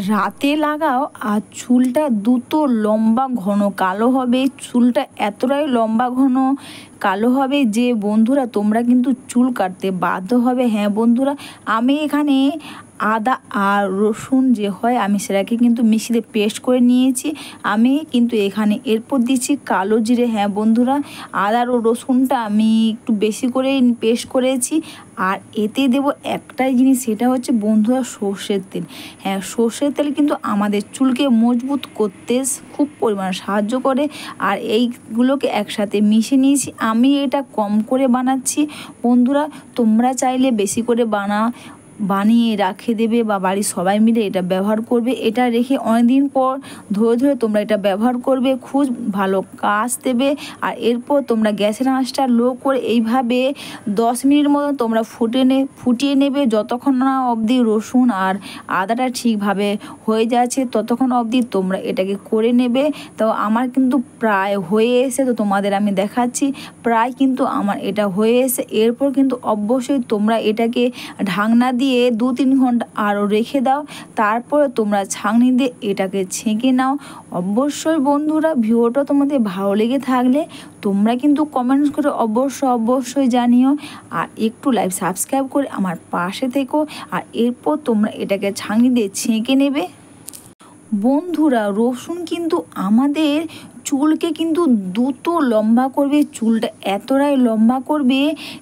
রাতে লাগাও আর চুলটা দ্রুত লম্বা ঘন কালো হবে। চুলটা এতটাই লম্বা ঘন কালো হবে যে বন্ধুরা তোমরা কিন্তু চুল কাটতে বাধ্য হবে। হ্যাঁ বন্ধুরা, আমি এখানে আদা আর রসুন যে হয় আমি সেটাকে কিন্তু মিক্সিতে পেস্ট করে নিয়েছি। আমি কিন্তু এখানে এরপর দিচ্ছি কালো জিরে। হ্যাঁ বন্ধুরা, আদা ও রসুনটা আমি একটু বেশি করে পেস্ট করেছি। আর এতে দেব একটাই জিনিস, সেটা হচ্ছে বন্ধুরা সর্ষের তেল। হ্যাঁ, সর্ষের তেল কিন্তু আমাদের চুলকে মজবুত করতে খুব পরিমাণে সাহায্য করে। আর এইগুলোকে একসাথে মিশিয়ে নিয়েছি। আমি এটা কম করে বানাচ্ছি বন্ধুরা, তোমরা চাইলে বেশি করে বানিয়ে রেখে দেবে বা বাড়ির সবাই মিলে এটা ব্যবহার করবে। এটা রেখে অনেকদিন পর ধরে ধরে তোমরা এটা ব্যবহার করবে, খুব ভালো কাজ দেবে। আর এরপর তোমরা গ্যাসের আঁচটা লো করে এইভাবে 10 মিনিট মতো তোমরা ফুটিয়ে নেবে। যতক্ষণ না অবধি রসুন আর আদাটা ঠিকভাবে হয়ে যাচ্ছে ততক্ষণ অবধি তোমরা এটাকে করে নেবে। তো আমার কিন্তু প্রায় হয়ে এসে, তো তোমাদের আমি দেখাচ্ছি প্রায় কিন্তু আমার এটা হয়ে এসে। এরপর কিন্তু অবশ্যই তোমরা এটাকে ঢাকনা দিয়ে 2-3 ঘন্টা আরও রেখে দাও। তারপরে তোমরা ছাঁকনি দিয়ে এটাকে ছেঁকে নাও। অবশ্যই বন্ধুরা, ভিডিওটা তোমাদের ভালো লেগে থাকলে তোমরা কিন্তু কমেন্টস করে অবশ্যই জানিও। আর একটু লাইভ সাবস্ক্রাইব করে আমার পাশে থেকো। আর এরপর তোমরা এটাকে ছাঁকনি দিয়ে ছেঁকে নেবে। বন্ধুরা, রসুন কিন্তু আমাদের চুলকে কিন্তু দ্রুত লম্বা করবে। চুলটা এতটাই লম্বা করবে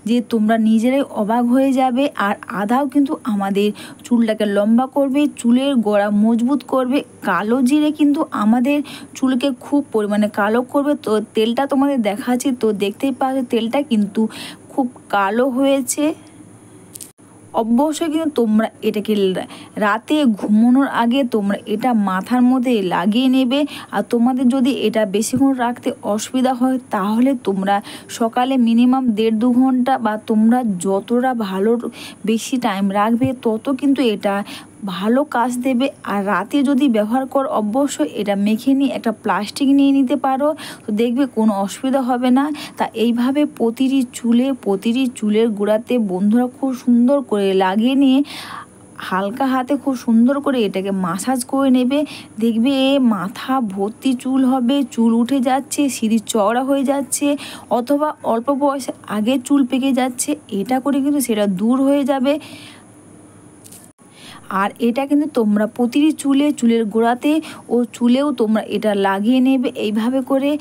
যে তোমরা নিজেরাই অবাক হয়ে যাবে। আর আদাও কিন্তু আমাদের চুলটাকে লম্বা করবে, চুলের গোড়া মজবুত করবে। কালো জিরে কিন্তু আমাদের চুলকে খুব পরিমাণে কালো করবে। তো তেলটা তোমাদের দেখাচ্ছি, তো দেখতেই পাচ্ছ তেলটা কিন্তু খুব কালো হয়েছে। অবশ্যই কিন্তু তোমরা এটাকে রাতে ঘুমানোর আগে তোমরা এটা মাথার মধ্যে লাগিয়ে নেবে। আর তোমাদের যদি এটা বেশিক্ষণ রাখতে অসুবিধা হয় তাহলে তোমরা সকালে মিনিমাম 1.5-2 ঘন্টা, বা তোমরা যতটা ভালো বেশি টাইম রাখবে তত কিন্তু এটা ভালো কাজ দেবে। আর রাতে যদি ব্যবহার করো অবশ্যই এটা মেখে নিয়ে একটা প্লাস্টিক নিয়ে নিতে পারো, তো দেখবে কোনো অসুবিধা হবে না। তা এইভাবে প্রতিটি চুলের গোড়াতে বন্ধুরা খুব সুন্দর করে লাগিয়ে নিয়ে হালকা হাতে খুব সুন্দর করে এটাকে মাসাজ করে নেবে। দেখবে মাথা ভর্তি চুল হবে, চুল উঠে যাচ্ছে, সিঁড়ি চওড়া হয়ে যাচ্ছে, অথবা অল্প বয়সে আগে চুল পেকে যাচ্ছে, এটা করে কিন্তু সেটা দূর হয়ে যাবে। আর এটা কিন্তু তোমরা প্রতিটি চুলের গোড়াতে ও চুলেও তোমরা এটা লাগিয়ে নেবে এইভাবে করে।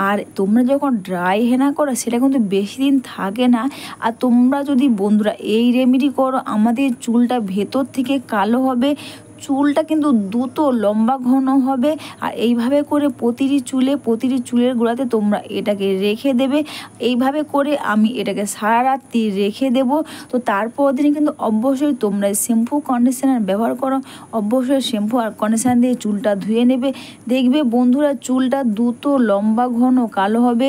আর তোমরা যখন ড্রাই হেনা করো সেটা কিন্তু বেশি দিন থাকে না। আর তোমরা যদি বন্ধুরা এই রেমেডি করো, আমাদের চুলটা ভেতর থেকে কালো হবে, চুলটা কিন্তু দ্রুত লম্বা ঘন হবে। আর এইভাবে করে প্রতিটি চুলের গোড়াতে তোমরা এটাকে রেখে দেবে। এইভাবে করে আমি এটাকে সারা রাত্রি রেখে দেব। তো তারপর দিনে কিন্তু অবশ্যই তোমরা শ্যাম্পু কন্ডিশনার ব্যবহার করো। অবশ্যই শ্যাম্পু আর কন্ডিশনার দিয়ে চুলটা ধুয়ে নেবে। দেখবে বন্ধুরা চুলটা দ্রুত লম্বা ঘন কালো হবে,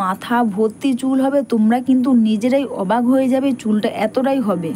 মাথা ভর্তি চুল হবে। তোমরা কিন্তু নিজেরাই অবাক হয়ে যাবে, চুলটা এতটাই হবে।